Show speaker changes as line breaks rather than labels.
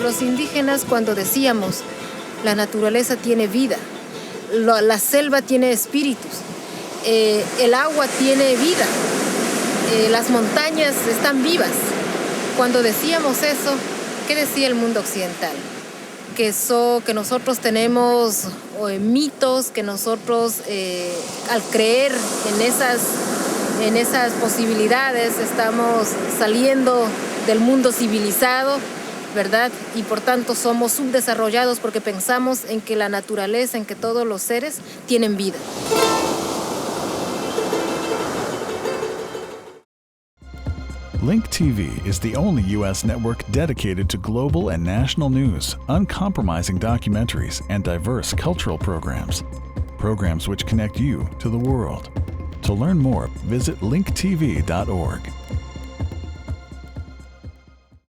Los indígenas, cuando decíamos, la naturaleza tiene vida, la selva tiene espíritus, el agua tiene vida, las montañas están vivas. Cuando decíamos eso, ¿qué decía el mundo occidental? Que nosotros tenemos mitos, que nosotros al creer en esas posibilidades estamos saliendo del mundo civilizado, ¿verdad? Y por tanto somos subdesarrollados porque pensamos en que la naturaleza, en que todos los seres tienen vida.
Link TV is the only U.S. network dedicated to global and national news, uncompromising documentaries, and diverse cultural programs. Programs which connect you to the world. To learn more, visit linktv.org.